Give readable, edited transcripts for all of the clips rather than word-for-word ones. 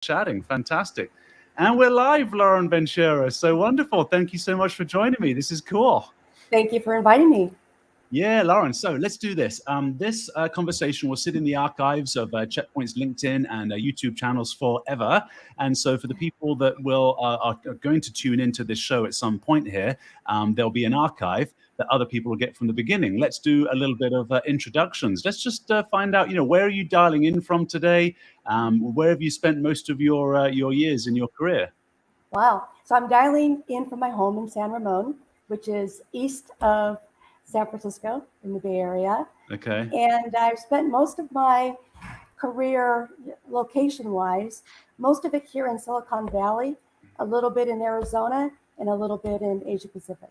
chatting. Fantastic. And we're live, Lauren Ventura. So wonderful. Thank you so much for joining me. This is cool. Thank you for inviting me. Yeah, Lauren. So let's do this. This conversation will sit in the archives of Checkpoint's LinkedIn and YouTube channels forever. And so for the people that are going to tune into this show at some point here, there'll be an archive that other people will get from the beginning. Let's do a little bit of introductions. Let's just find out, where are you dialing in from today? Where have you spent most of your years in your career? Wow. So I'm dialing in from my home in San Ramon, which is east of San Francisco in the Bay Area. Okay. And I've spent most of my career location-wise, most of it here in Silicon Valley, a little bit in Arizona, and a little bit in Asia Pacific.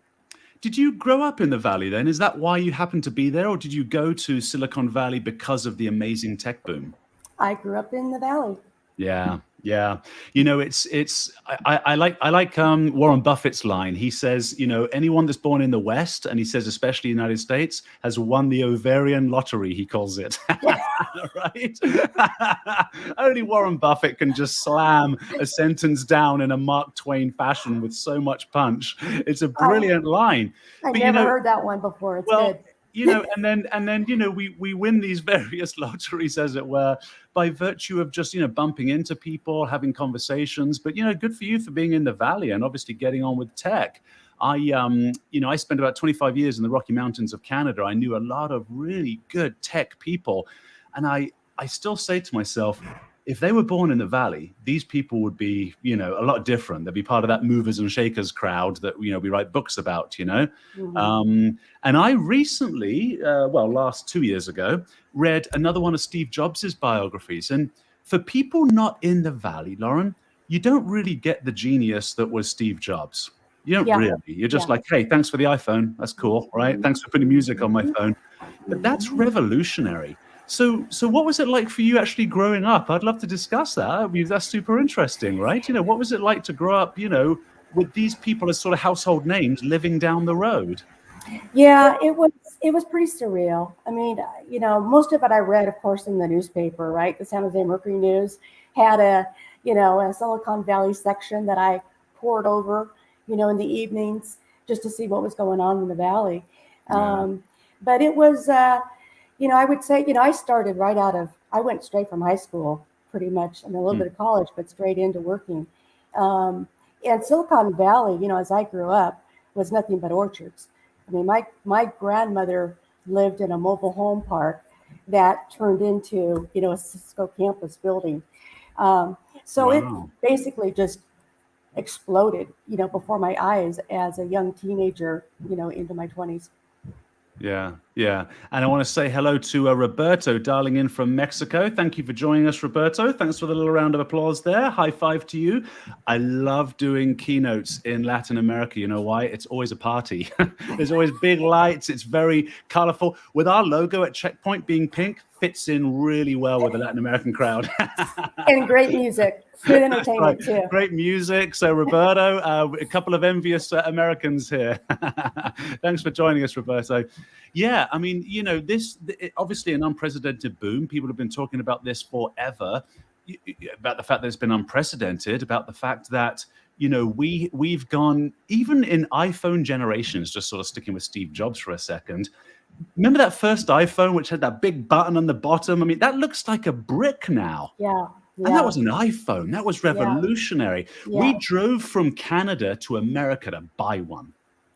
Did you grow up in the Valley then? Is that why you happened to be there? Or did you go to Silicon Valley because of the amazing tech boom? I grew up in the Valley. Yeah. I like Warren Buffett's line. He says, anyone that's born in the West, and he says especially United States, has won the ovarian lottery, he calls it. Right? Only Warren Buffett can just slam a sentence down in a Mark Twain fashion with so much punch. It's a brilliant line. I never heard that one before. It's good. And then we win these various lotteries, as it were, by virtue of just bumping into people, having conversations. But good for you for being in the Valley and obviously getting on with tech. I spent about 25 years in the Rocky Mountains of Canada. I knew a lot of really good tech people, and I still say to myself, if they were born in the Valley, these people would be, a lot different. They'd be part of that movers and shakers crowd that, we write books about, Mm-hmm. And I recently, last 2 years ago, read another one of Steve Jobs' biographies. And for people not in the Valley, Lauren, you don't really get the genius that was Steve Jobs. You don't really. You're just like, hey, thanks for the iPhone. That's cool, right? Thanks for putting music on my phone. But that's revolutionary. So what was it like for you actually growing up? I'd love to discuss that. I mean, that's super interesting, right? What was it like to grow up, with these people as sort of household names living down the road? Yeah, it was pretty surreal. I mean, most of it I read, of course, in the newspaper, right? The San Jose Mercury News had a Silicon Valley section that I poured over, in the evenings just to see what was going on in the Valley. But it was, I would say, I started I went straight from high school, pretty much, and a little bit of college, but straight into working. And Silicon Valley, as I grew up, was nothing but orchards. I mean, my grandmother lived in a mobile home park that turned into, a Cisco campus building. It basically just exploded, before my eyes as a young teenager, into my 20s. Yeah. And I want to say hello to Roberto, dialing in from Mexico. Thank you for joining us, Roberto. Thanks for the little round of applause there. High five to you. I love doing keynotes in Latin America. You know why? It's always a party. There's always big lights. It's very colorful. With our logo at Checkpoint being pink, fits in really well with the Latin American crowd. And great music. Good entertainment, too. Great music. So, Roberto, a couple of envious Americans here. Thanks for joining us, Roberto. Yeah, I mean, obviously an unprecedented boom. People have been talking about this forever, about the fact that it's been unprecedented, about the fact that, we've gone, even in iPhone generations, just sort of sticking with Steve Jobs for a second. Remember that first iPhone, which had that big button on the bottom? I mean, that looks like a brick now. Yeah. And that was an iPhone. That was revolutionary. Yeah. We drove from Canada to America to buy one.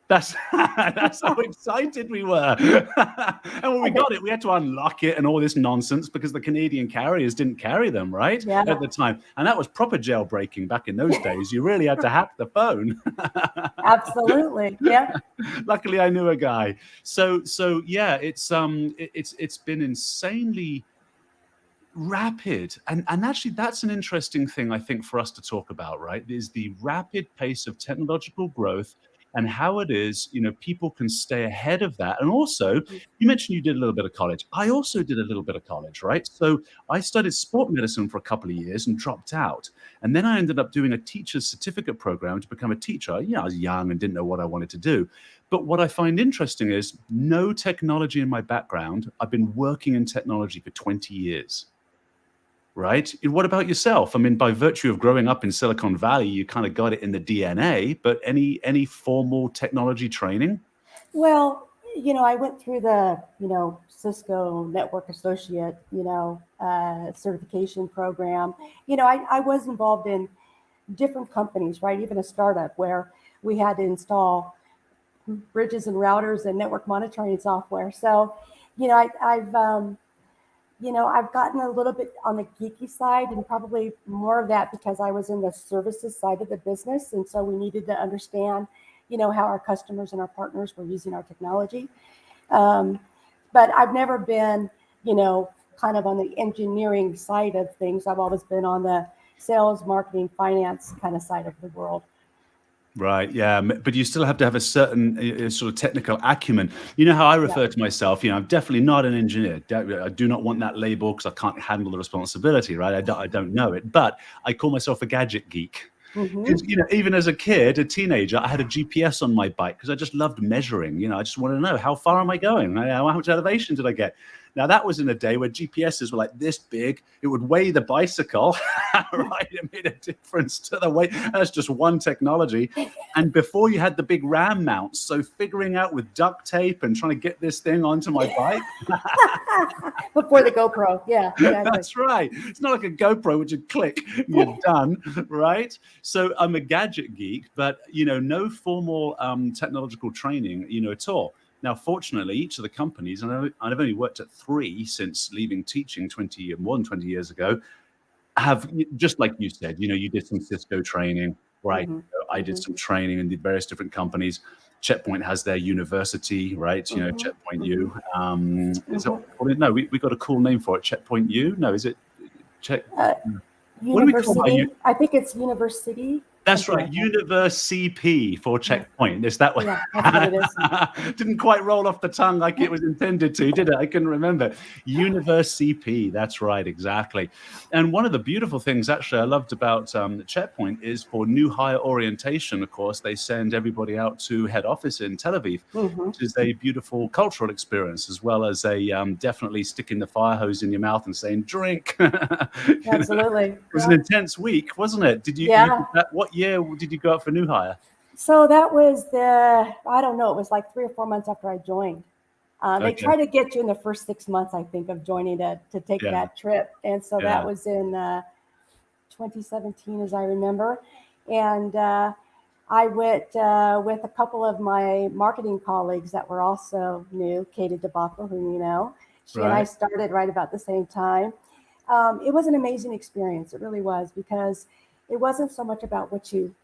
That's how excited we were. And when we got it, we had to unlock it and all this nonsense because the Canadian carriers didn't carry them, right? Yeah. At the time. And that was proper jailbreaking back in those days. You really had to hack the phone. Absolutely. Yeah. Luckily, I knew a guy. So yeah, it's been insanely rapid. And actually, that's an interesting thing, I think, for us to talk about, right? Is the rapid pace of technological growth and how it is, people can stay ahead of that. And also, you mentioned you did a little bit of college. I also did a little bit of college, right? So I studied sport medicine for a couple of years and dropped out. And then I ended up doing a teacher's certificate program to become a teacher. I was young and didn't know what I wanted to do. But what I find interesting is no technology in my background. I've been working in technology for 20 years. right? What about yourself? I mean, by virtue of growing up in Silicon Valley, you kind of got it in the DNA, but any formal technology training? Well, I went through the, Cisco Network Associate, certification program. I was involved in different companies, right? Even a startup where we had to install bridges and routers and network monitoring software. So, I've gotten a little bit on the geeky side, and probably more of that because I was in the services side of the business. And so we needed to understand, how our customers and our partners were using our technology. Um, but I've never been, kind of on the engineering side of things. I've always been on the sales, marketing, finance kind of side of the world. Right, yeah, but you still have to have a certain sort of technical acumen. You know how I Yeah. refer to myself, I'm definitely not an engineer. I do not want that label because I can't handle the responsibility, right? I don't know it, but I call myself a gadget geek. Hmm. Because, even as a kid, a teenager, I had a GPS on my bike because I just loved measuring. I just wanted to know, how far am I going? How much elevation did I get? Now, that was in a day where GPSs were like this big. It would weigh the bicycle, right? It made a difference to the weight. That's just one technology. And before you had the big RAM mounts, so figuring out with duct tape and trying to get this thing onto my bike. Before the GoPro. Yeah, exactly. That's right. It's not like a GoPro, which you click and you're done, right? So I'm a gadget geek, but no formal technological training, at all. Now, fortunately, each of the companies, and I've only worked at 3 since leaving teaching more than 20 years ago, have, just like you said, you did some Cisco training, right? Hmm. I did Hmm. some training in the various different companies. Checkpoint has their university, right? Hmm. Checkpoint Hmm. U. Is that Hmm. what they call it? No, we got a cool name for it. Checkpoint U? No, is it Check? Uh, What do we call our? University. I think it's university, That's something right, like that. University for Yeah, Checkpoint. Is that what? yeah, that's what it is. Didn't quite roll off the tongue like it was intended to, did it? I couldn't remember. University. That's right, exactly. And one of the beautiful things, actually, I loved about Checkpoint is for new hire orientation. Of course, they send everybody out to head office in Tel Aviv, Hmm. which is a beautiful cultural experience, as well as a definitely sticking the fire hose in your mouth and saying drink. Absolutely. It was an Yeah. intense week, wasn't it? Did you did Yeah. that? What year did you go out for new hire? So that was I don't know, it was like 3 or 4 months after I joined. They Okay. try to get you in the first 6 months, I think, of joining to take Yeah. that trip. And so that Yeah. was in 2017, as I remember. And I went with a couple of my marketing colleagues that were also new, Katie DeBaco, who you know. She and I Right. started right about the same time. It was an amazing experience. It really was, because it wasn't so much about what you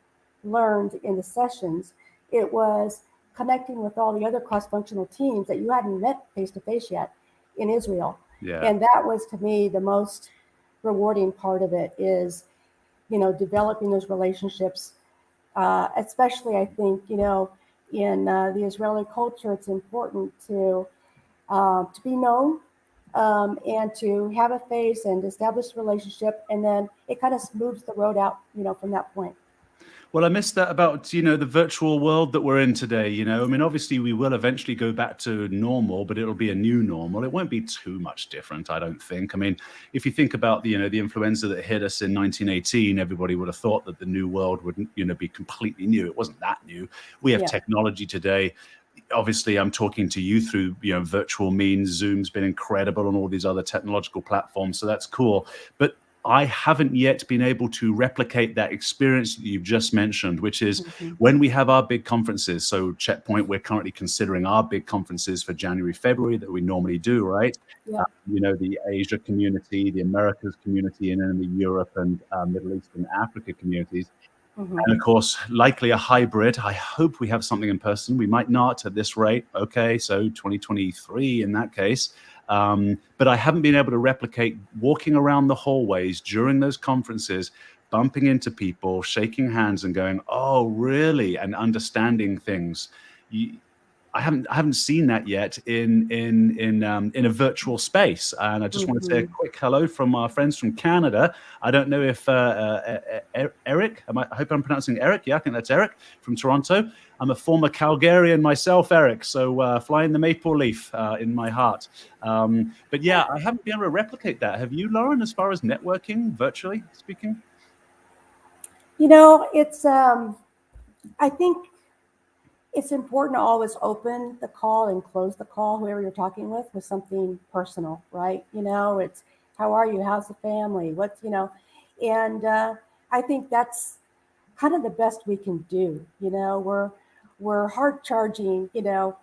learned in the sessions. It was connecting with all the other cross-functional teams that you hadn't met face to face yet in Israel. Yeah. And that was, to me, the most rewarding part of it is, developing those relationships. Especially, I think, in the Israeli culture, it's important to be known, and to have a face and establish a relationship, and then it kind of smooths the road out, from that point. Well, I missed that about, the virtual world that we're in today. I mean, obviously we will eventually go back to normal, but it'll be a new normal. It won't be too much different, I don't think. I mean, if you think about the influenza that hit us in 1918, everybody would have thought that the new world would, be completely new. It wasn't that new. We have Yeah. technology today. Obviously, I'm talking to you through virtual means. Zoom's been incredible on all these other technological platforms, so that's cool. But I haven't yet been able to replicate that experience that you've just mentioned, which is Hmm. when we have our big conferences. So Checkpoint, we're currently considering our big conferences for January, February that we normally do, right? Yeah. The Asia community, the Americas community, and then the Europe and Middle East and Africa communities. Hmm. And of course, likely a hybrid. I hope we have something in person. We might not at this rate. Okay, so 2023 in that case. But I haven't been able to replicate walking around the hallways during those conferences, bumping into people, shaking hands and going, oh, really? And understanding things. I haven't seen that yet in a virtual space. And I just want to say a quick hello from our friends from Canada. I don't know if Eric, I hope I'm pronouncing Eric. Yeah, I think that's Eric from Toronto. I'm a former Calgarian myself, Eric. So flying the maple leaf in my heart. But yeah, I haven't been able to replicate that. Have you, Lauren, as far as networking, virtually speaking? It's I think it's important to always open the call and close the call, whoever you're talking with something personal, right? It's how are you? How's the family? And I think that's kind of the best we can do. We're hard charging, it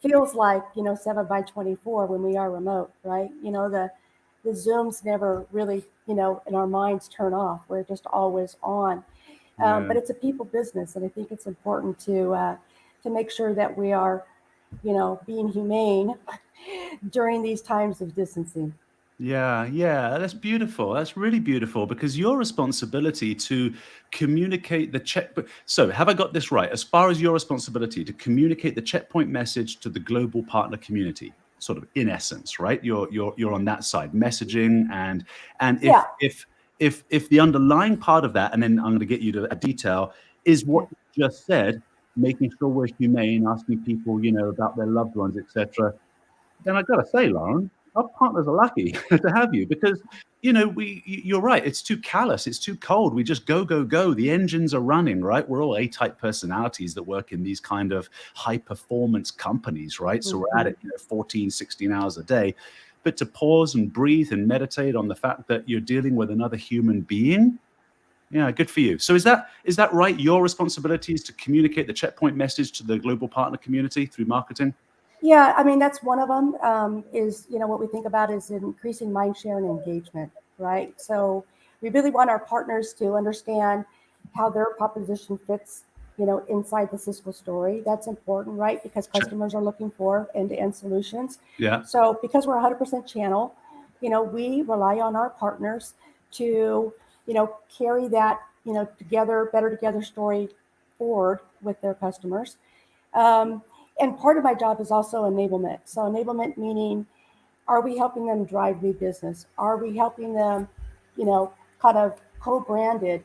feels like, 7 by 24 when we are remote, right? The Zooms never really, in our minds turn off. We're just always on. But it's a people business, and I think it's important to make sure that we are, being humane during these times of distancing. Yeah, that's beautiful. That's really beautiful because your responsibility to communicate the checkpoint. So, have I got this right? As far as your responsibility to communicate the checkpoint message to the global partner community, sort of in essence, right? You're on that side, messaging and if Yeah. if the underlying part of that, and then I'm going to get you to a detail, is what Okay. you just said, making sure we're humane, asking people, about their loved ones, etc. Then I got to say, Lauren, our partners are lucky to have you because you're right. It's too callous. It's too cold. We just go, go, go. The engines are running, right? We're all A-type personalities that work in these kind of high performance companies, right? So we're at Mhm. it, 14, 16 hours a day. But to pause and breathe and meditate on the fact that you're dealing with another human being, yeah, good for you. So is that right? Your responsibility is to communicate the checkpoint message to the global partner community through marketing? Yeah, I mean, that's one of them. Is what we think about is increasing mind share and engagement, right? So we really want our partners to understand how their proposition fits, inside the Cisco story. That's important, right? Because Sure. customers are looking for end-to-end solutions. Yeah. So because we're 100% channel, we rely on our partners to, carry that, better together story forward with their customers. Um, and part of my job is also enablement. So enablement meaning, are we helping them drive new business? Are we helping them, kind of co-branded,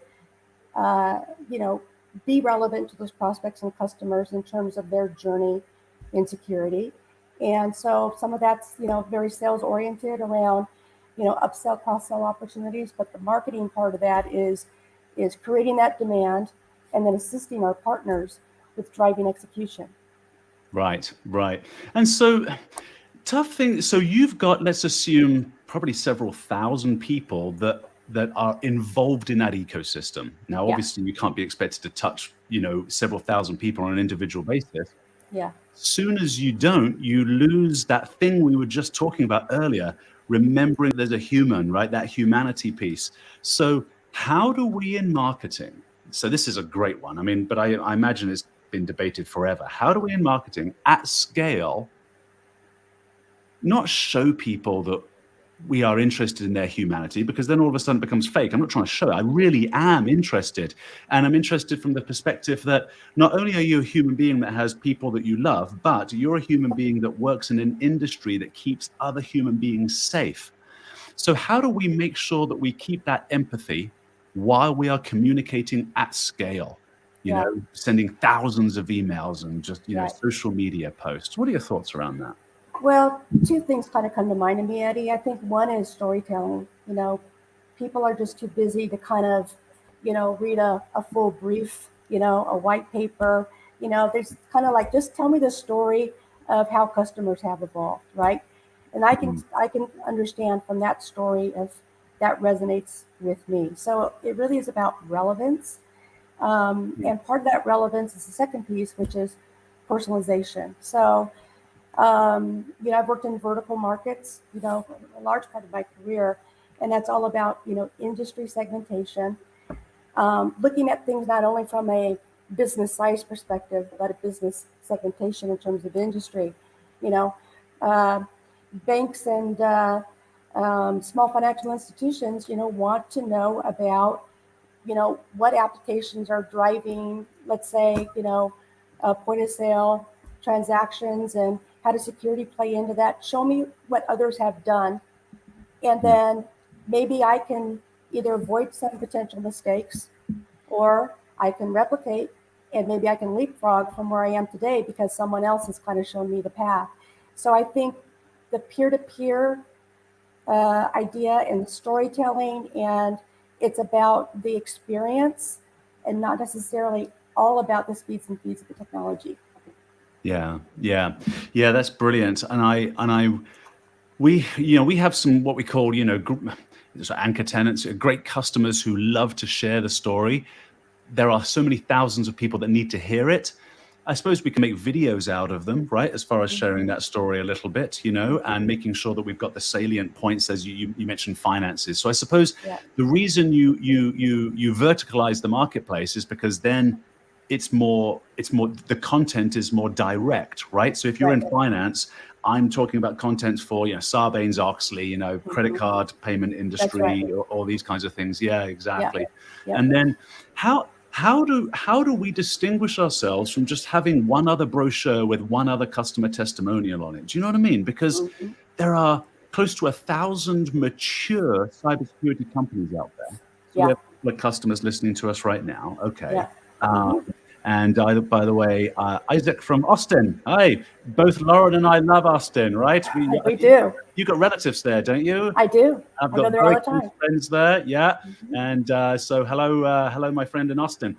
uh, you know, be relevant to those prospects and customers in terms of their journey in security? And so some of that's, very sales oriented around, upsell, cross sell opportunities. But the marketing part of that is creating that demand and then assisting our partners with driving execution. Right, right. And so tough thing. So you've got, let's assume, probably several thousand people that are involved in that ecosystem. Now, Yeah. obviously, you can't be expected to touch, several thousand people on an individual basis. Yeah. Soon as you don't, you lose that thing we were just talking about earlier, remembering there's a human, right? That humanity piece. So how do we in marketing? So this is a great one. I mean, but I imagine it's been debated forever. How do we in marketing at scale not show people that we are interested in their humanity, because then all of a sudden it becomes fake. I'm not trying to show it. I really am interested. And I'm interested from the perspective that not only are you a human being that has people that you love, but you're a human being that works in an industry that keeps other human beings safe. So how do we make sure that we keep that empathy while we are communicating at scale? Yeah. Sending thousands of emails and just, Right. social media posts. What are your thoughts around that? Well, two things kind of come to mind to me, Eddie. I think one is storytelling. People are just too busy to kind of, read a full brief, a white paper. There's kind of like, just tell me the story of how customers have evolved, right? And I can Mm, I can understand from that story if that resonates with me. So it really is about relevance. mm, And part of that relevance is the second piece, which is personalization. So I've worked in vertical markets, a large part of my career, and that's all about, industry segmentation, looking at things not only from a business size perspective, but a business segmentation in terms of industry. You know, uh, Banks and small financial institutions, want to know about, what applications are driving, let's say, point of sale transactions and how does security play into that? Show me what others have done. And Yeah. then maybe I can either avoid some potential mistakes or I can replicate and maybe I can leapfrog from where I am today because someone else has kind of shown me the path. So I think the peer-to-peer idea and storytelling, and it's about the experience and not necessarily all about the speeds and feeds of the technology. Yeah, yeah, yeah. That's brilliant. We have some what we call anchor tenants, great customers who love to share the story. There are so many thousands of people that need to hear it. I suppose we can make videos out of them, right? As far as sharing that story a little bit, and making sure that we've got the salient points, as you mentioned, finances. So I suppose Yeah. the reason you verticalize the marketplace is because then the content is more direct, right? So if you're Right. in finance, I'm talking about content for Sarbanes-Oxley, credit card payment That's right. industry, or all these kinds of things. Yeah, Yeah. exactly. Yeah. And then how do we distinguish ourselves from just having one other brochure with one other customer testimonial on it? Do you know what I mean? Because Mhm. there are close to 1,000 mature cybersecurity companies out there. So we Yeah. have customers listening to us right now. Okay. Yeah. Um, Mhm. and by the way, Isaac from Austin. Hi, both Lauren and I love Austin, right? We do. You got relatives there, don't you? I do. I've I go got there all very the close time. friends there, yeah. Mhm. And so hello, my friend in Austin.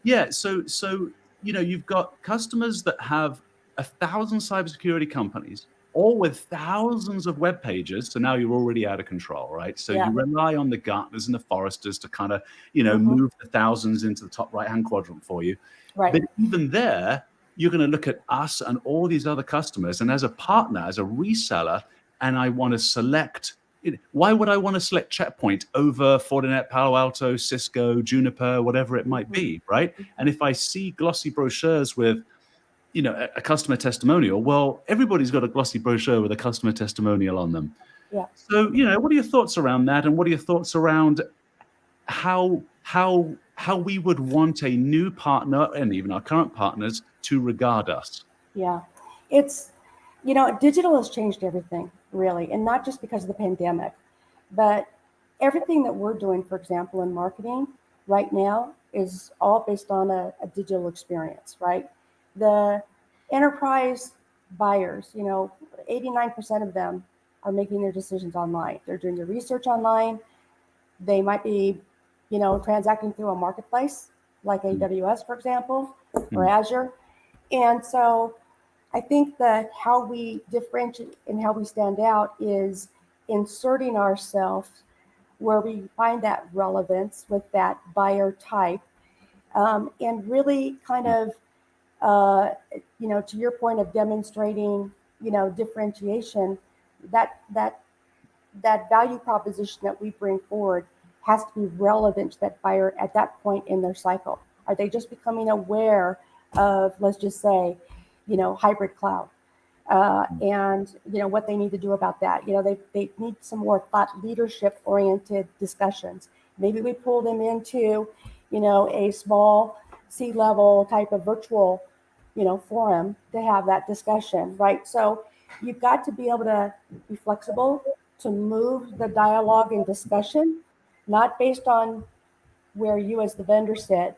Yeah, so you've got customers that have 1,000 cybersecurity companies, all with thousands of web pages. So now you're already out of control, right? So Yeah. you rely on the Gartners and the Foresters to kind of, Mhm. move the thousands into the top right-hand quadrant for you. Right. But even there, you're going to look at us and all these other customers. And as a partner, as a reseller, and I want to select, why would I want to select Checkpoint over Fortinet, Palo Alto, Cisco, Juniper, whatever it might Mhm. be, right? And if I see glossy brochures with, a customer testimonial, well, everybody's got a glossy brochure with a customer testimonial on them. Yeah. So, what are your thoughts around that? And what are your thoughts around how we would want a new partner and even our current partners to regard us? Yeah. It's, digital has changed everything, really, and not just because of the pandemic, but everything that we're doing, for example, in marketing right now is all based on a digital experience, right? The enterprise buyers, 89% of them are making their decisions online. They're doing their research online. They might be, transacting through a marketplace like Mm, AWS, for example, or mm. Azure. And so I think that how we differentiate and how we stand out is inserting ourselves where we find that relevance with that buyer type, and really kind Yeah. of, to your point of demonstrating, differentiation, that that that value proposition that we bring forward has to be relevant to that buyer at that point in their cycle. Are they just becoming aware of, let's just say, hybrid cloud? And what they need to do about that. They need some more thought leadership oriented discussions. Maybe we pull them into, a small C-level type of virtual, forum to have that discussion, right? So you've got to be able to be flexible to move the dialogue and discussion, not based on where you as the vendor sit,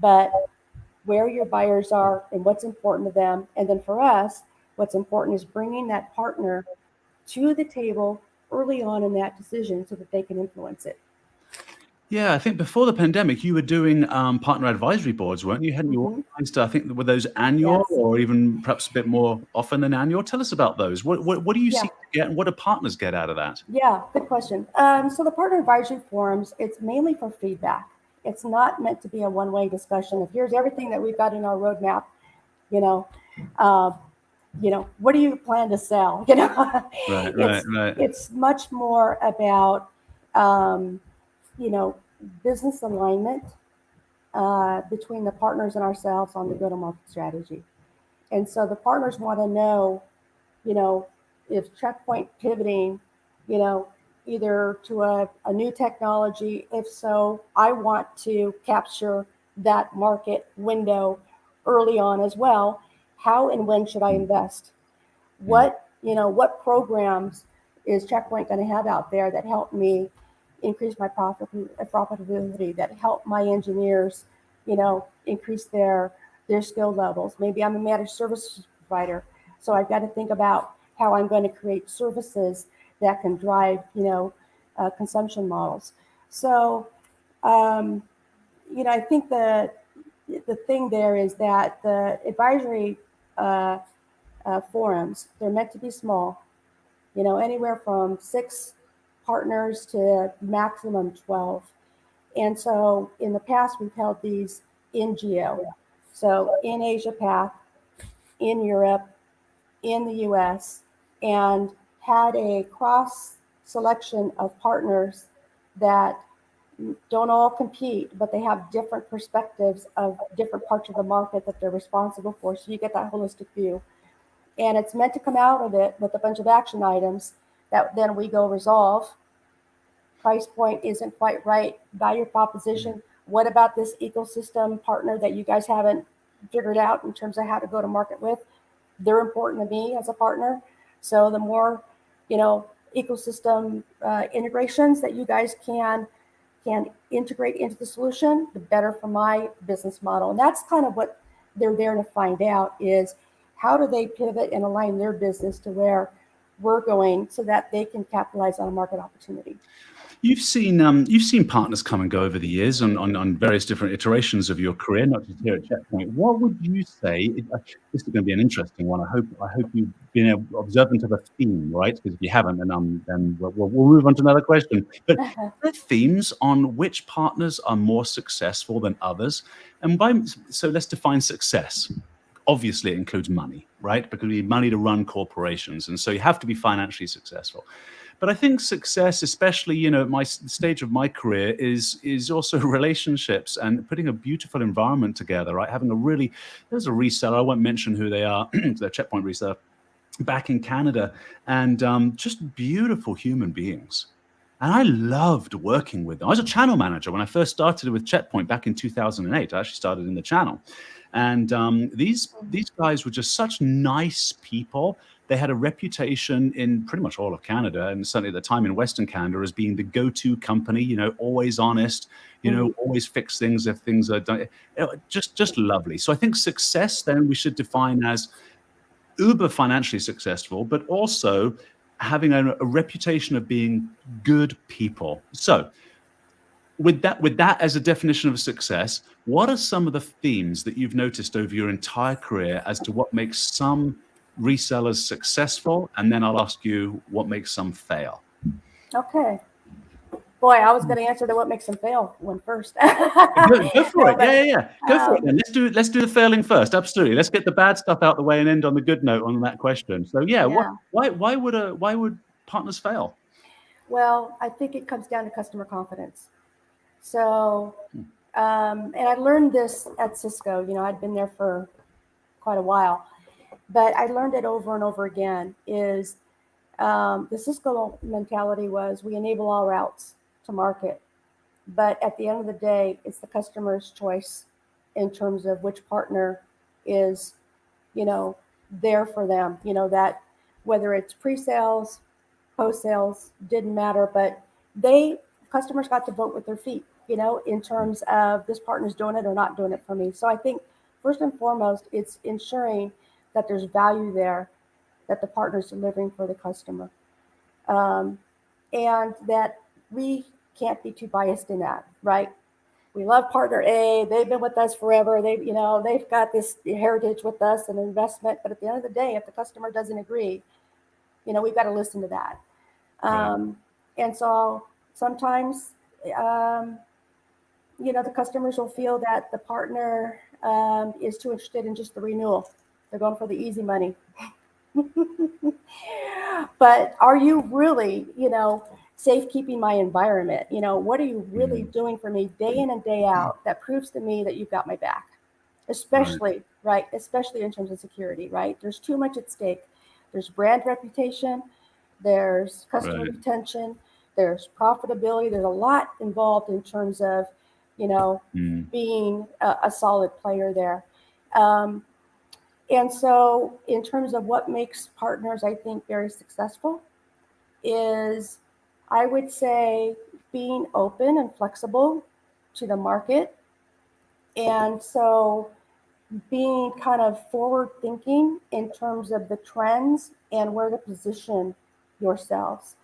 but where your buyers are and what's important to them. And then for us, what's important is bringing that partner to the table early on in that decision so that they can influence it. Yeah, I think before the pandemic, you were doing partner advisory boards, weren't you? Hadn't you Mm-hmm. organized, I think, were those annual Yes. or even perhaps a bit more often than annual? Tell us about those. What do you Yeah. seek to get and what do partners get out of that? Yeah. Good question. So the partner advisory forums, it's mainly for feedback. It's not meant to be a one-way discussion of here's everything that we've got in our roadmap. You know, uh, what do you plan to sell? Right, right, it's right. it's much more about um, you know business alignment between the partners and ourselves on the go-to-market strategy. And so the partners want to know, you know, if Checkpoint pivoting, you know, either to a new technology. If so, I want to capture that market window early on as well. how and when should I invest? What programs is Checkpoint going to have out there that help me increase my profitability, that help my engineers, increase their skill levels? Maybe I'm a managed services provider, so I've got to think about how I'm going to create services that can drive, consumption models. So, I think the thing there is that the advisory forums, they're meant to be small, anywhere from 6 partners to maximum 12. And so in the past, we've held these in geo. So in Asia Pac, in Europe, in the US, and had a cross selection of partners that don't all compete, but they have different perspectives of different parts of the market that they're responsible for. So you get that holistic view. And it's meant to come out of it with a bunch of action items that then we go resolve. Price point isn't quite right. Value proposition. What about this ecosystem partner that you guys haven't figured out in terms of how to go to market with? They're important to me as a partner. So the more, ecosystem integrations that you guys can integrate into the solution, the better for my business model. And that's kind of what they're there to find out, is how do they pivot and align their business to where we're going so that they can capitalize on a market opportunity. You've seen partners come and go over the years on various different iterations of your career, not just here at Checkpoint. What would you say? This is going to be an interesting one. I hope you've been observant of a theme, right? Because if you haven't, then we'll move on to another question. But are there themes on which partners are more successful than others? So let's define success. Obviously, it includes money, right? Because we need money to run corporations, and so you have to be financially successful. But I think success, especially, at my stage of my career, is also relationships and putting a beautiful environment together, right? There's a reseller, I won't mention who they are, they're a Checkpoint reseller, back in Canada, and just beautiful human beings. And I loved working with them. I was a channel manager when I first started with Checkpoint back in 2008. I actually started in the channel. And these guys were just such nice people. They had a reputation in pretty much all of Canada, and certainly at the time in Western Canada, as being the go-to company, always honest, always fix things if things are done. Just lovely. So I think success then we should define as uber financially successful, but also having a reputation of being good people. So with that as a definition of success, what are some of the themes that you've noticed over your entire career as to what makes some resellers successful? And then I'll ask you what makes some fail. Okay. Boy, I was going to answer what makes them fail one first. Go for it. Yeah. Go for it. Then let's do the failing first. Absolutely. Let's get the bad stuff out the way and end on the good note on that question. So why would partners fail? Well, I think it comes down to customer confidence. So, and I learned this at Cisco. I'd been there for quite a while, but I learned it over and over again. Is the Cisco mentality was we enable all routes to market, but at the end of the day, it's the customer's choice in terms of which partner is, there for them. That whether it's pre-sales, post-sales, didn't matter, but customers got to vote with their feet, in terms of this partner's doing it or not doing it for me. So I think first and foremost, it's ensuring that there's value there, that the partner's delivering for the customer, and that we can't be too biased in that, right? We love partner A. They've been with us forever. They've got this heritage with us and investment. But at the end of the day, if the customer doesn't agree, we've got to listen to that. Right. And so sometimes, the customers will feel that the partner is too interested in just the renewal. They're going for the easy money. But are you really, safekeeping my environment? What are you really doing for me day in and day out that proves to me that you've got my back? Especially, right? Especially in terms of security, right? There's too much at stake. There's brand reputation. There's customer retention. There's profitability. There's a lot involved in terms of, being a solid player there. And so in terms of what makes partners, I think, very successful is, I would say, being open and flexible to the market. And so being kind of forward thinking in terms of the trends and where to position yourselves.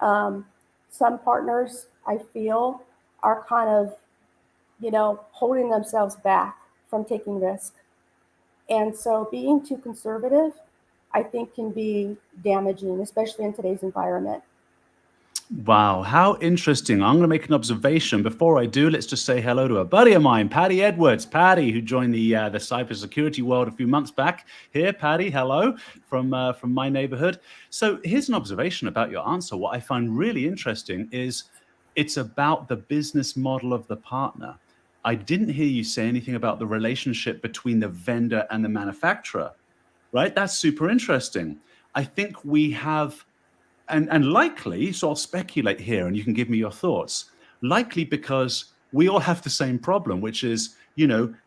Um, some partners, I feel, are kind of, holding themselves back from taking risk. And so being too conservative, I think, can be damaging, especially in today's environment. Wow, how interesting. I'm going to make an observation. Before I do, let's just say hello to a buddy of mine, Patty Edwards. Patty, who joined the cybersecurity world a few months back. Here, Patty, hello from my neighborhood. So here's an observation about your answer. What I find really interesting is it's about the business model of the partner. I didn't hear you say anything about the relationship between the vendor and the manufacturer, right? That's super interesting. I think we have and likely, so I'll speculate here and you can give me your thoughts, likely because we all have the same problem, which is,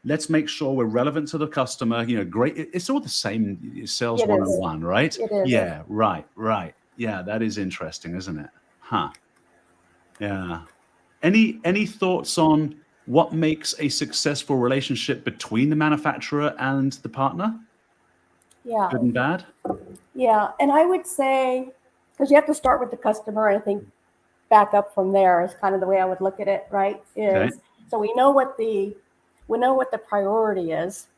let's make sure we're relevant to the customer, great. It's all the same sales It is. 101, right? It is. Yeah, right. Yeah, that is interesting, isn't it? Huh. Yeah. Any thoughts on what makes a successful relationship between the manufacturer and the partner? Yeah. Good and bad? Yeah. And I would say, because you have to start with the customer, I think back up from there is kind of the way I would look at it, right? Okay. So we know what the priority is.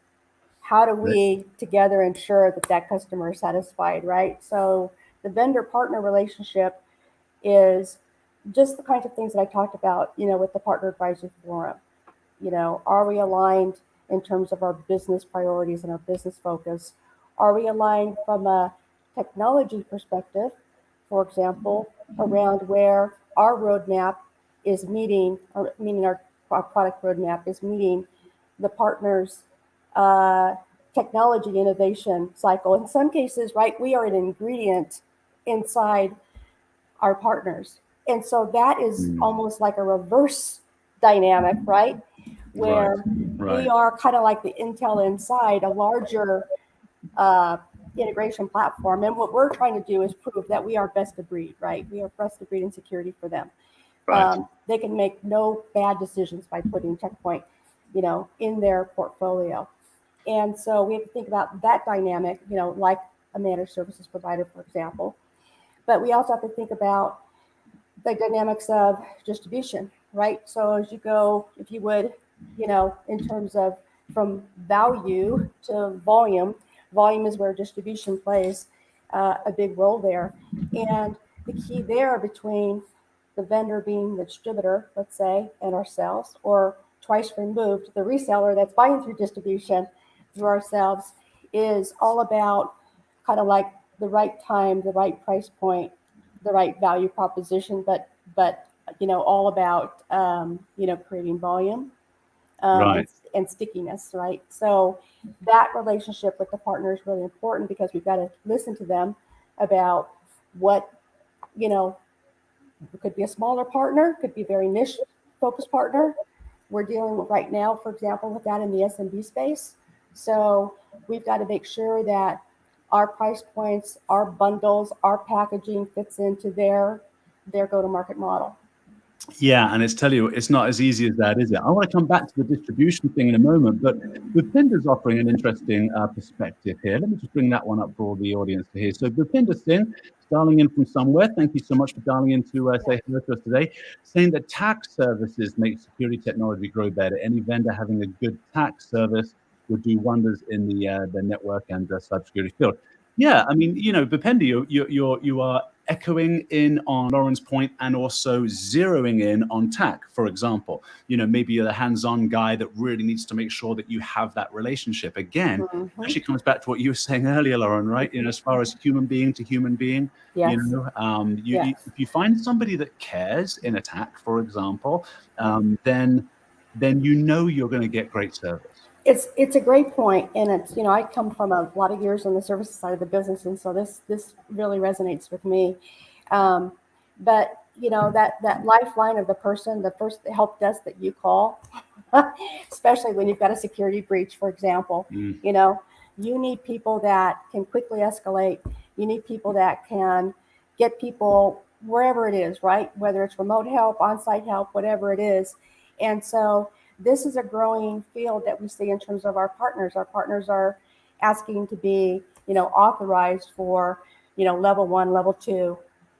How do we together ensure that that customer is satisfied, right? So the vendor partner relationship is just the kinds of things that I talked about, with the partner advisory forum. Are we aligned in terms of our business priorities and our business focus? Are we aligned from a technology perspective, for example, around where our roadmap is meeting, or meaning our product roadmap is meeting the partner's technology innovation cycle? In some cases, right, we are an ingredient inside our partners. And so that is almost like a reverse dynamic, right? Where we are kind of like the Intel inside a larger integration platform. And what we're trying to do is prove that we are best of breed, right? We are best of breed in security for them. They can make no bad decisions by putting Checkpoint, in their portfolio. And so we have to think about that dynamic, like a managed services provider, for example. But we also have to think about the dynamics of distribution, right? So as you go, if you would, in terms of from value to volume is where distribution plays a big role there. And the key there between the vendor being the distributor, let's say, and ourselves, or twice removed, the reseller that's buying through distribution through ourselves, is all about kind of like the right time, the right price point, the right value proposition, but all about creating volume and stickiness, right? So that relationship with the partner is really important, because we've got to listen to them about what, it could be a smaller partner, could be a very niche focused partner. We're dealing with right now, for example, with that in the SMB space. So we've got to make sure that our price points, our bundles, our packaging fits into their go-to-market model. Yeah, and it's not as easy as that, is it? I want to come back to the distribution thing in a moment, but Bhupender's offering an interesting perspective here. Let me just bring that one up for the audience to hear. So Bhupinder Singh, dialing in from somewhere. Thank you so much for dialing in to say hello to us today. Saying that tax services make security technology grow better. Any vendor having a good tax service would do wonders in the network and cybersecurity field. Yeah, I mean, Bhupinder, you are echoing in on Lauren's point and also zeroing in on TAC, for example. Maybe you're the hands-on guy that really needs to make sure that you have that relationship. Again, actually comes back to what you were saying earlier, Lauren, right? As far as human being to human being, yes. If you find somebody that cares in a TAC, for example, then you're going to get great service. It's a great point, and it's I come from a lot of years on the services side of the business, and so this really resonates with me. But that lifeline of the person, the first help desk that you call, especially when you've got a security breach, for example, You need people that can quickly escalate. You need people that can get people wherever it is, right? Whether it's remote help, on-site help, whatever it is. And so this is a growing field that we see in terms of our partners. Our partners are asking to be, authorized for, level 1, level 2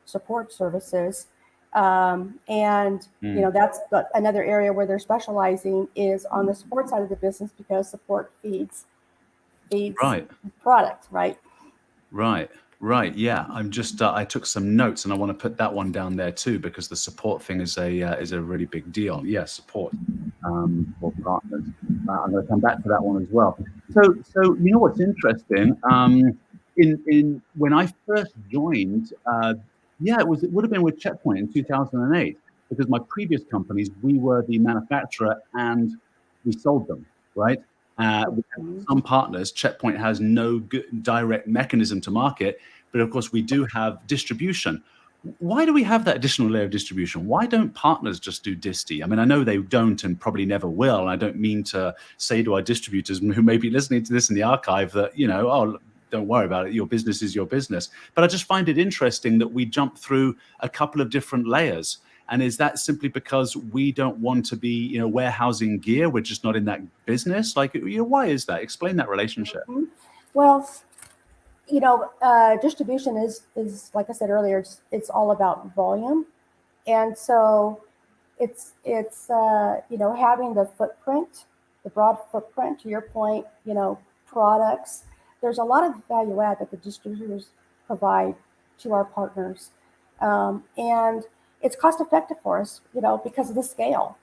support services. And that's another area where they're specializing is on the support side of the business, because support feeds Right. product, right? Right. Yeah. I'm just. I took some notes, and I want to put that one down there too, because the support thing is a really big deal. Yeah, support for partners. I'm going to come back to that one as well. So what's interesting? In when I first joined, it would have been with Checkpoint in 2008, because my previous companies, we were the manufacturer and we sold them, right? With some partners, Checkpoint has no direct mechanism to market, but of course we do have distribution. Why do we have that additional layer of distribution? Why don't partners just do disti? I mean, I know they don't and probably never will. And I don't mean to say to our distributors who may be listening to this in the archive that, oh, don't worry about it. Your business is your business. But I just find it interesting that we jump through a couple of different layers. And is that simply because we don't want to be, warehousing gear? We're just not in that business? Like, why is that? Explain that relationship. Mm-hmm. Well, distribution is like I said earlier, it's all about volume. And so it's having the footprint, the broad footprint, to your point, products. There's a lot of value add that the distributors provide to our partners. And it's cost effective for us, because of the scale.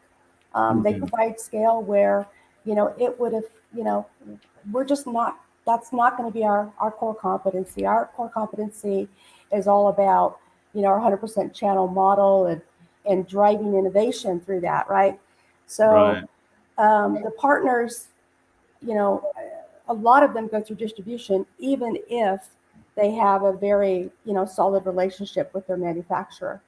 They provide scale where, it would have, we're just not, that's not going to be our core competency. Our core competency is all about, our 100% channel model and driving innovation through that, right? So the partners, a lot of them go through distribution, even if they have a very, solid relationship with their manufacturer.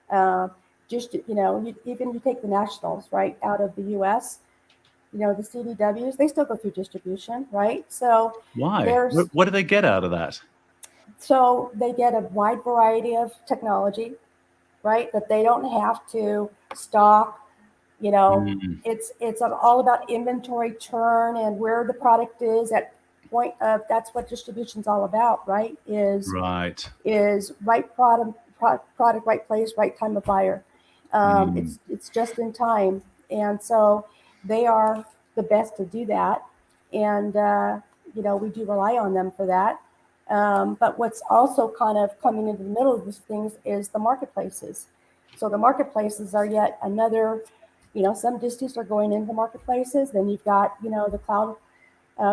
Even you take the nationals, right, out of the U.S., the CDWs, they still go through distribution, right? So why? What do they get out of that? So they get a wide variety of technology, right, that they don't have to stock. It's all about inventory turn and where the product is at point of. That's what distribution's all about, right? Is right product, right place, right time of buyer. It's just in time, and so they are the best to do that, and we do rely on them for that. But what's also kind of coming into the middle of these things is the marketplaces. So the marketplaces are yet another. Some distis are going into marketplaces. Then you've got the cloud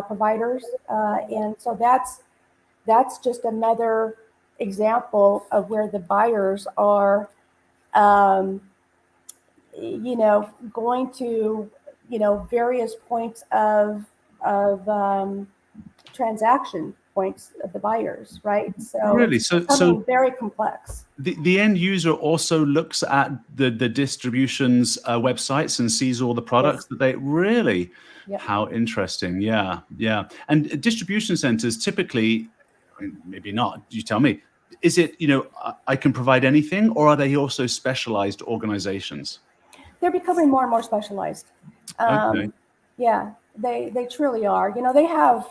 providers, and so that's just another example of where the buyers are, going to various points of transaction points of the buyers, right? So really, it's becoming very complex. The end user also looks at the distribution's websites and sees all the products that they really. Yep. How interesting. Yeah. And distribution centers typically, maybe not, you tell me, is it, I can provide anything, or are they also specialized organizations? They're becoming more and more specialized. Okay. Yeah, they truly are. They have,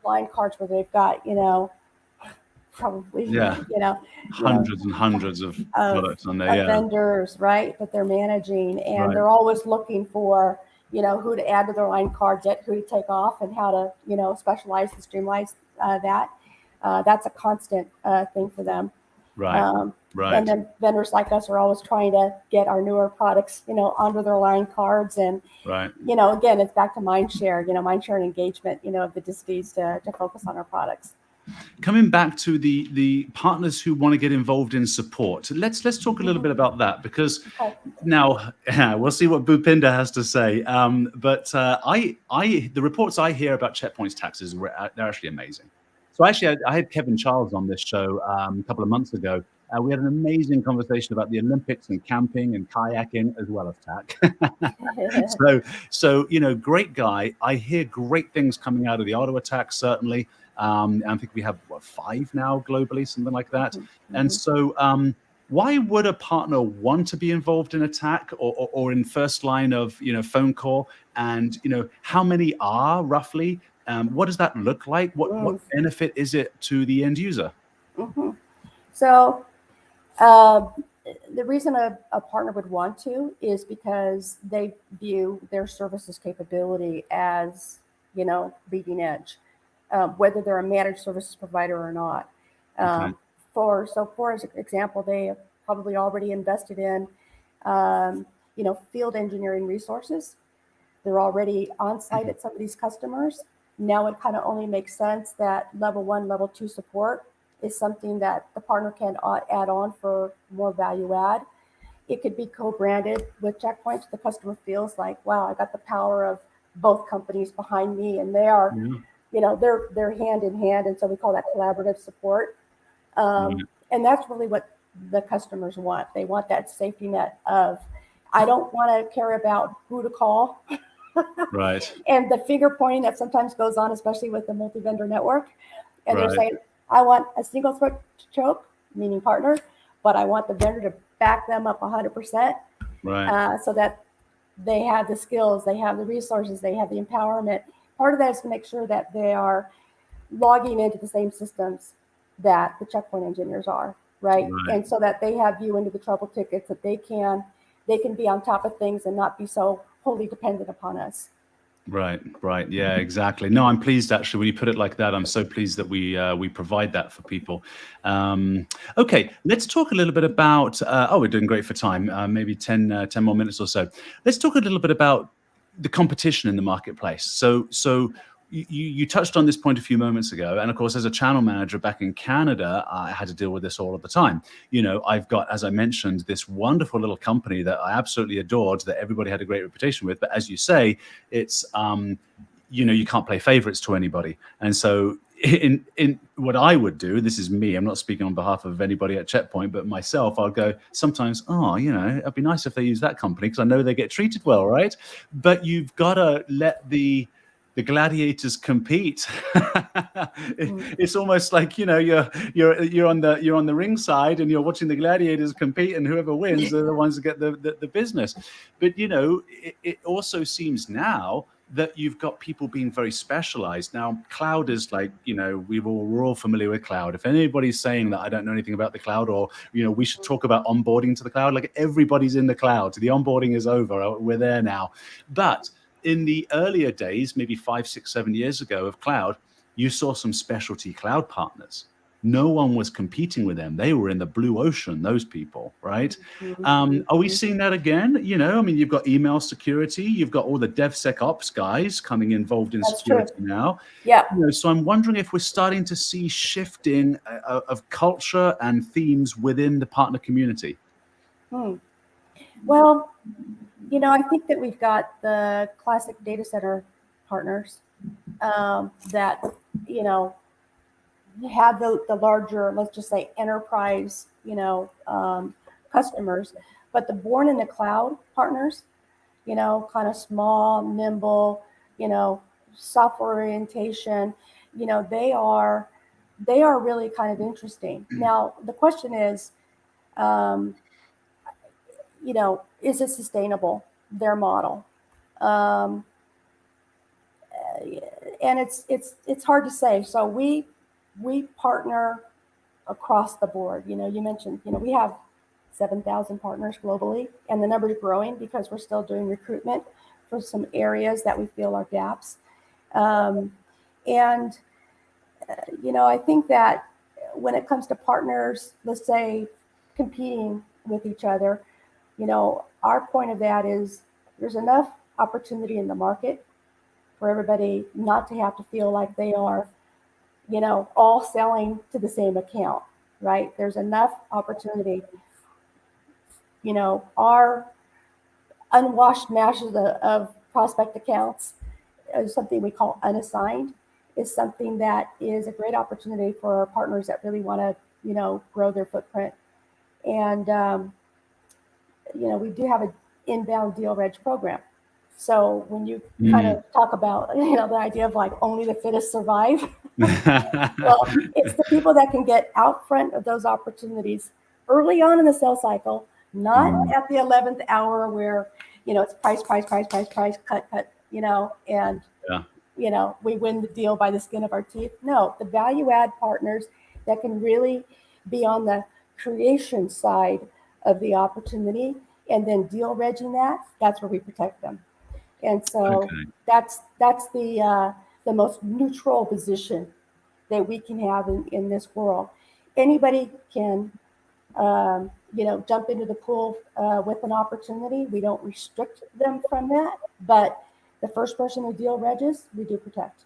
line cards where they've got, probably, hundreds and hundreds of products on there, vendors, right, that they're managing, and they're always looking for, who to add to their line cards, who to take off, and how to, specialize and streamline that. That's a constant thing for them. Right. And then vendors like us are always trying to get our newer products, onto their line cards. And, again, it's back to mindshare, mindshare and engagement, of the distis to focus on our products. Coming back to the partners who want to get involved in support, let's talk a little bit about that, because now we'll see what Bhupinder has to say. But the reports I hear about Checkpoint's taxes, they're actually amazing. So actually, I had Kevin Charles on this show a couple of months ago, We had an amazing conversation about the Olympics and camping and kayaking as well as TAC. so great guy. I hear great things coming out of the Ottawa TAC, certainly. I think we have 5 now globally, something like that. And so why would a partner want to be involved in a TAC or in first line of phone call? And how many are roughly? What does that look like? What benefit is it to the end user? So the reason a partner would want to is because they view their services capability as leading edge, whether they're a managed services provider or not. For example, they have probably already invested in field engineering resources. They're already on site at some of these customers. Now it kind of only makes sense that level 1, level 2 support is something that the partner can add on for more value add. It could be co-branded with Checkpoint. The customer feels like, wow, I got the power of both companies behind me, and they are, they're hand in hand, and so we call that collaborative support. And that's really what the customers want. They want that safety net of, I don't want to care about who to call. Right. And the finger pointing that sometimes goes on, especially with the multi-vendor network. And they're saying, I want a single throat to choke, meaning partner, but I want the vendor to back them up 100%. So that they have the skills, they have the resources, they have the empowerment. Part of that is to make sure that they are logging into the same systems that the Checkpoint engineers are, right? And so that they have view into the trouble tickets, that they can be on top of things and not be so wholly dependent upon us. Right. Yeah, exactly. No, I'm pleased actually when you put it like that. I'm so pleased that we provide that for people. Okay, let's talk a little bit about. We're doing great for time. Maybe 10 more minutes or so. Let's talk a little bit about the competition in the marketplace. So you touched on this point a few moments ago, and of course, as a channel manager back in Canada, I had to deal with this all of the time. I've got, as I mentioned, this wonderful little company that I absolutely adored, that everybody had a great reputation with. But as you say, it's you can't play favorites to anybody, and so in what I would do, this is me, I'm not speaking on behalf of anybody at Checkpoint, but myself, I'll go sometimes, it'd be nice if they use that company because I know they get treated well, right? But you've got to let the gladiators compete. It's almost like you're on the ring side and you're watching the gladiators compete, and whoever wins are the ones that get the business. But it also seems now that you've got people being very specialized. Now, cloud is like, we're all familiar with cloud. If anybody's saying that I don't know anything about the cloud, or we should talk about onboarding to the cloud, like everybody's in the cloud. The onboarding is over. We're there now. But in the earlier days, maybe 5, 6, 7 years ago of cloud, you saw some specialty cloud partners. No one was competing with them. They were in the blue ocean, those people, right? Are we seeing that again? You've got email security, you've got all the DevSecOps guys coming involved in security now. Yeah. So I'm wondering if we're starting to see shifting of culture and themes within the partner community. Well, I think that we've got the classic data center partners that, have the larger, let's just say enterprise, customers, but the born in the cloud partners, kind of small, nimble, software orientation, they are really kind of interesting. Now, the question is, is it sustainable, their model? And it's hard to say. So we partner across the board. You mentioned, we have 7,000 partners globally, and the number is growing because we're still doing recruitment for some areas that we feel are gaps. I think that when it comes to partners, let's say competing with each other, our point of that is there's enough opportunity in the market for everybody not to have to feel like they are, all selling to the same account, right? There's enough opportunity. Our unwashed masses of prospect accounts is something we call unassigned, is something that is a great opportunity for our partners that really want to, grow their footprint And, we do have an inbound deal reg program. So when you kind of talk about, the idea of like only the fittest survive, well, it's the people that can get out front of those opportunities early on in the sales cycle, not at the 11th hour where, it's price, cut, and, we win the deal by the skin of our teeth. No, the value add partners that can really be on the creation side of the opportunity and then deal regging that's where we protect them. And so that's the most neutral position that we can have in this world. Anybody can, jump into the pool with an opportunity. We don't restrict them from that, but the first person who deal regs, we do protect.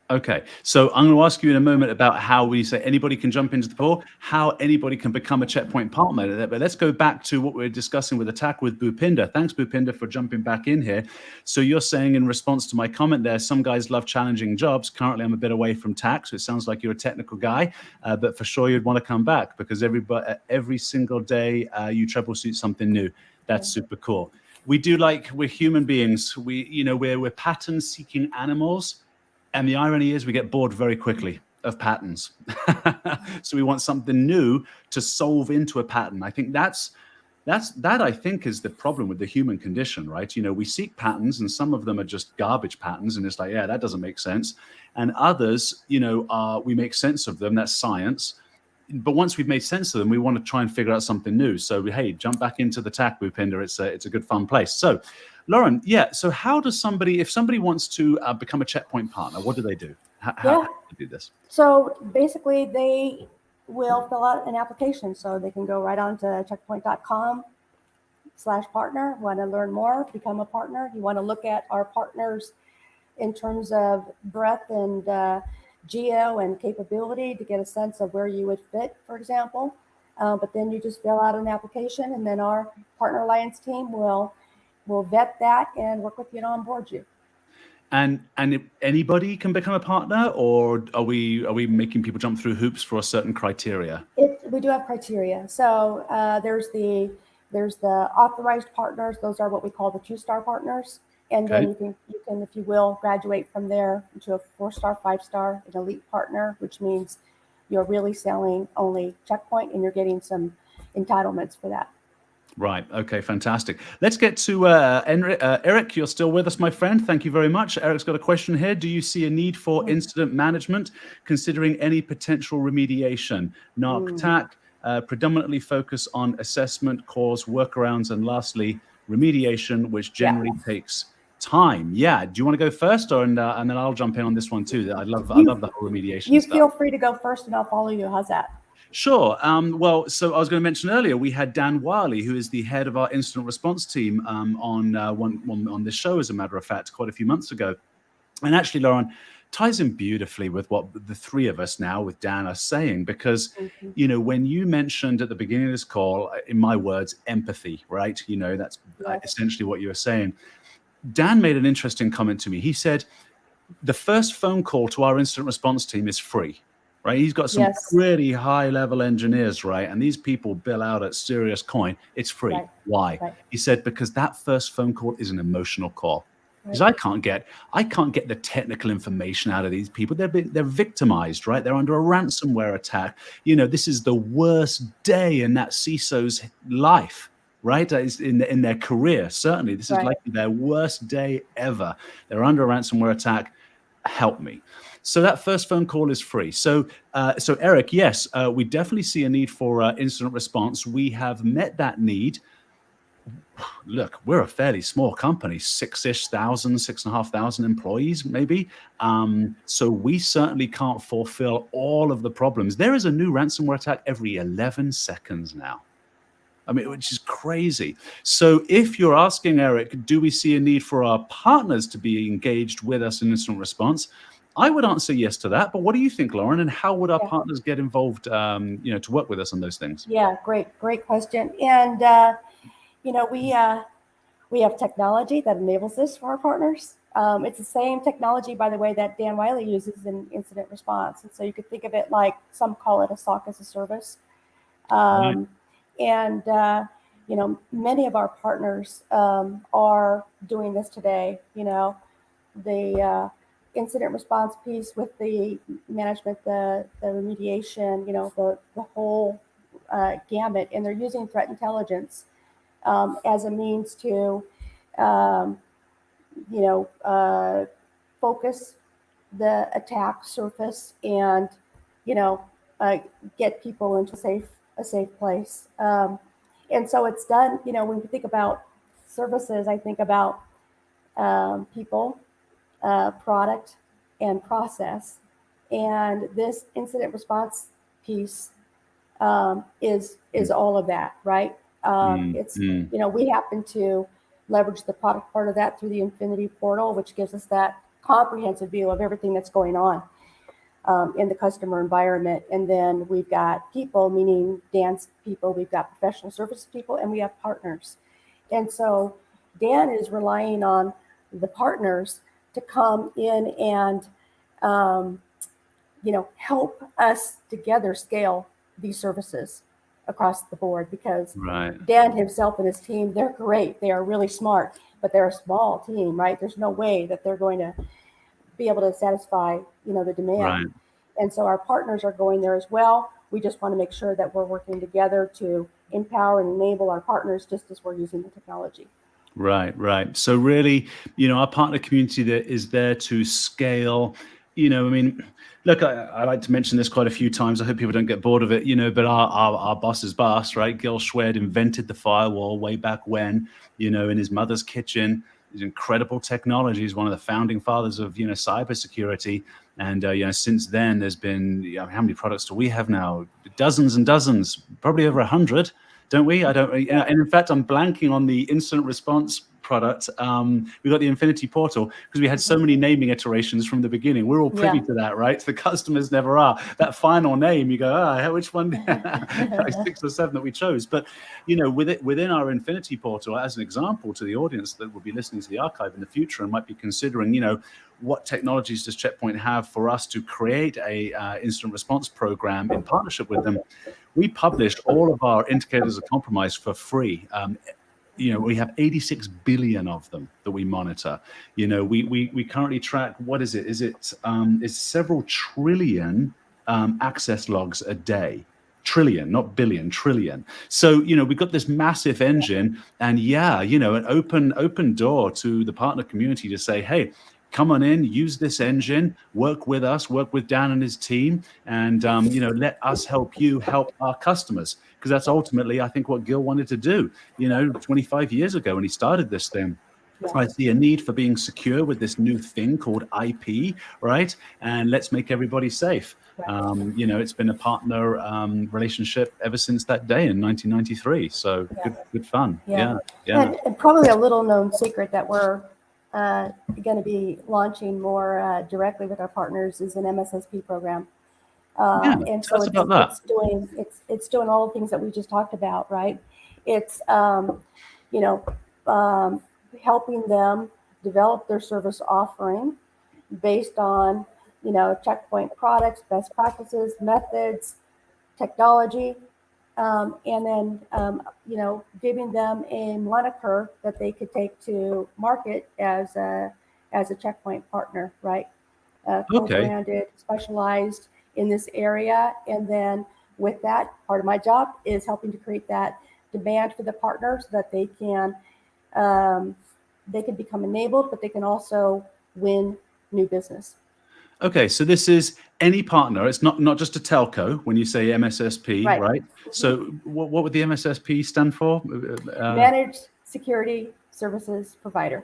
Okay, so I'm going to ask you in a moment about how we say anybody can jump into the pool, how anybody can become a checkpoint partner. But let's go back to what we were discussing with Attack with Bhupinder. Thanks, Bhupinder, for jumping back in here. So you're saying in response to my comment there, some guys love challenging jobs. Currently, I'm a bit away from tax, so it sounds like you're a technical guy, but for sure you'd want to come back because every single day you troubleshoot something new. That's super cool. We're human beings. We're pattern-seeking animals. And the irony is we get bored very quickly of patterns. So we want something new to solve into a pattern. I think that I think is the problem with the human condition, right? We seek patterns and some of them are just garbage patterns. And it's like, yeah, that doesn't make sense. And others, we make sense of them. That's science. But once we've made sense of them, we want to try and figure out something new. So, hey, jump back into the TAC, Bhupinder. It's a good, fun place. So, Lauren, so how does if somebody wants to become a checkpoint partner, what do they do? How do they do this? So basically, they will fill out an application. So they can go right on to checkpoint.com/partner. Want to learn more, become a partner. You want to look at our partners in terms of breadth and geo and capability to get a sense of where you would fit, for example. But then you just fill out an application, and then our partner alliance team will vet that and work with you to onboard you. And if anybody can become a partner, or are we making people jump through hoops for a certain criteria? We do have criteria. So there's the authorized partners. Those are what we call the 2-star partners. And then you can, if you will, graduate from there into a 4-star, 5-star, an elite partner, which means you're really selling only Checkpoint and you're getting some entitlements for that. Right. Okay, fantastic. Let's get to Eric. You're still with us, my friend. Thank you very much. Eric's got a question here. Do you see a need for incident management, considering any potential remediation? NARC-TAC, predominantly focus on assessment, cause, workarounds, and lastly, remediation, which generally takes time. Yeah. Do you want to go first, and then I'll jump in on this one too? I love the whole remediation You stuff. feel free to go first, and I'll follow you. How's that? Sure. Well, so I was going to mention earlier, we had Dan Wiley, who is the head of our incident response team, on this show, as a matter of fact, quite a few months ago. And actually, Lauren, ties in beautifully with what the three of us now with Dan are saying, because, when you mentioned at the beginning of this call, in my words, empathy, right? That's essentially what you were saying. Dan made an interesting comment to me. He said, the first phone call to our incident response team is free. Right, he's got some pretty high-level engineers, right? And these people bill out at serious coin. It's free. Right. Why? Right. He said because that first phone call is an emotional call. Because I can't get the technical information out of these people. They're victimized, right? They're under a ransomware attack. This is the worst day in that CISO's life, right? In their career. Certainly, this is likely their worst day ever. They're under a ransomware attack. Help me. So that first phone call is free. So Eric, yes, we definitely see a need for incident response. We have met that need. Look, we're a fairly small company, 6,500 employees, maybe. So we certainly can't fulfill all of the problems. There is a new ransomware attack every 11 seconds now. I mean, which is crazy. So if you're asking, Eric, do we see a need for our partners to be engaged with us in incident response? I would answer yes to that. But what do you think, Lauren? And how would our partners get involved, to work with us on those things? Yeah, great question. And, we have technology that enables this for our partners. It's the same technology, by the way, that Dan Wiley uses in incident response. And so you could think of it like some call it a SOC as a service. And many of our partners are doing this today. The incident response piece with the management, the remediation, the whole gamut, and they're using threat intelligence as a means to, um, focus the attack surface and, you know, uh, get people into a safe place. And so it's done. When we think about services, I think about people, product, and process. And this incident response piece is all of that, right? It's we happen to leverage the product part of that through the Infinity portal, which gives us that comprehensive view of everything that's going on in the customer environment. And then we've got people, meaning Dan's people, we've got professional services people, and we have partners. And so Dan is relying on the partners to come in and help us together scale these services across the board, because Dan himself and his team, they're great. They are really smart, but they're a small team, right? There's no way that they're going to be able to satisfy, the demand. Right. And so our partners are going there as well. We just want to make sure that we're working together to empower and enable our partners just as we're using the technology. Right. So really, our partner community that is there to scale. Look, I like to mention this quite a few times. I hope people don't get bored of it, but our boss's boss, right? Gil Schwed invented the firewall way back when, in his mother's kitchen. His incredible technology. He's one of the founding fathers of, cybersecurity. And, since then, there's been, how many products do we have now? Dozens and dozens, probably over 100. Don't we? I don't. And in fact, I'm blanking on the incident response product. We got the Infinity portal because we had so many naming iterations from the beginning. We're all privy to that, right? The customers never are. That final name, you go, which one? 6 or 7 that we chose. But within our Infinity portal, as an example to the audience that will be listening to the archive in the future and might be considering, what technologies does Checkpoint have for us to create a incident response program in partnership with them? We publish all of our indicators of compromise for free. We have 86 billion of them that we monitor. We currently track, what is it? It's several trillion access logs a day. Trillion, not billion, trillion. So, we've got this massive engine, and an open door to the partner community to say, hey, come on in, use this engine, work with us, work with Dan and his team, and let us help you help our customers, because that's ultimately, I think, what Gil wanted to do. 25 years ago when he started this thing. I see a need for being secure with this new thing called IP, right? And let's make everybody safe. It's been a partner relationship ever since that day in 1993. So good fun. Yeah. And probably a little known secret that we're going to be launching more directly with our partners is an MSSP program. And so it's doing all the things that we just talked about, right? It's helping them develop their service offering based on Checkpoint products, best practices, methods, technology, and then giving them a moniker that they could take to market as a Checkpoint partner, right? Co-branded, specialized in this area. And then with that, part of my job is helping to create that demand for the partner so that they can become enabled, but they can also win new business. Okay, so this is any partner. It's not just a telco when you say MSSP, right? So what would the MSSP stand for? Managed Security Services Provider.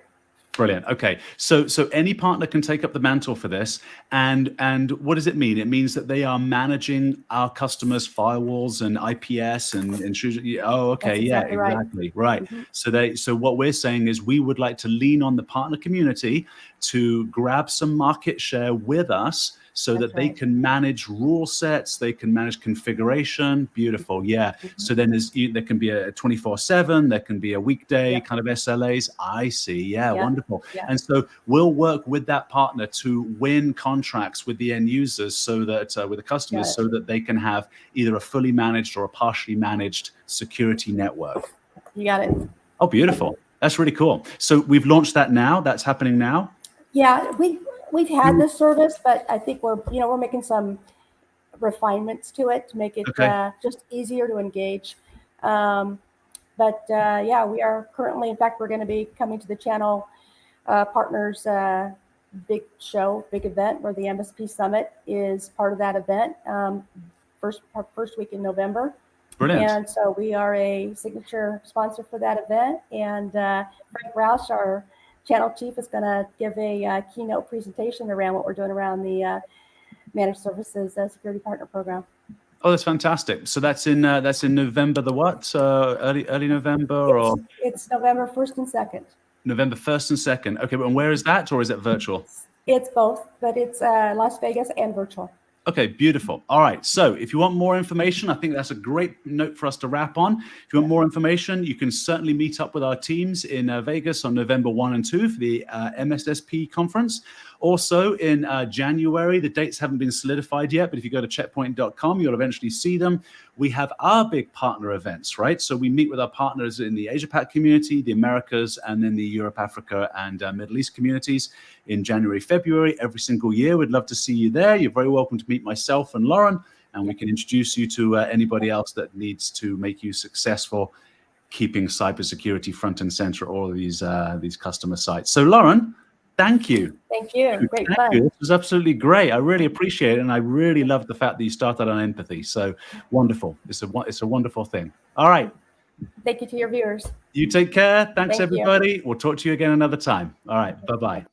Brilliant. Okay, so any partner can take up the mantle for this, and what does it mean? It means that they are managing our customers' firewalls and IPS and intrusion. Oh, okay, exactly. Right. Mm-hmm. So what we're saying is we would like to lean on the partner community to grab some market share with us, so That's that they right. can manage rule sets, they can manage configuration. Beautiful. Yeah. So then there can be a 24/7, there can be a weekday Yep. kind of SLAs. I see. Yeah. Yep. Wonderful. Yep. And so we'll work with that partner to win contracts with the end users, so that with the customers, so that they can have either a fully managed or a partially managed security network. You got it. Oh, beautiful. That's really cool. So we've launched that now. That's happening now. Yeah, we've had this service, but I think we're making some refinements to it to make it just easier to engage. Yeah, we are currently, in fact, we're going to be coming to the channel partners big event where the MSP Summit is part of that event. First week in November. Brilliant. And so we are a signature sponsor for that event. And Frank Roush, our channel chief, is going to give a keynote presentation around what we're doing around the Managed Services Security Partner Program. Oh, that's fantastic. So that's in November the what? Early November, or it's November 1st and 2nd. November 1st and 2nd. Okay, and where is that, or is it virtual? It's both, but it's Las Vegas and virtual. Okay, beautiful. All right. So if you want more information, I think that's a great note for us to wrap on. If you want more information, you can certainly meet up with our teams in Vegas on November 1 and 2 for the MSSP conference. Also in January, the dates haven't been solidified yet, but if you go to checkpoint.com, you'll eventually see them. We have our big partner events, right? So we meet with our partners in the Asia-Pac community, the Americas, and then the Europe, Africa, and Middle East communities in January, February, every single year. We'd love to see you there. You're very welcome to meet myself and Lauren, and we can introduce you to anybody else that needs to make you successful, keeping cybersecurity front and center at all of these customer sites. So Lauren, thank you. Thank you. Great fun. This was absolutely great. I really appreciate it, and I really love the fact that you started on empathy. So wonderful. It's a wonderful thing. All right. Thank you to your viewers. You take care. Thanks, Thank everybody. you. We'll talk to you again another time. All right. Bye-bye.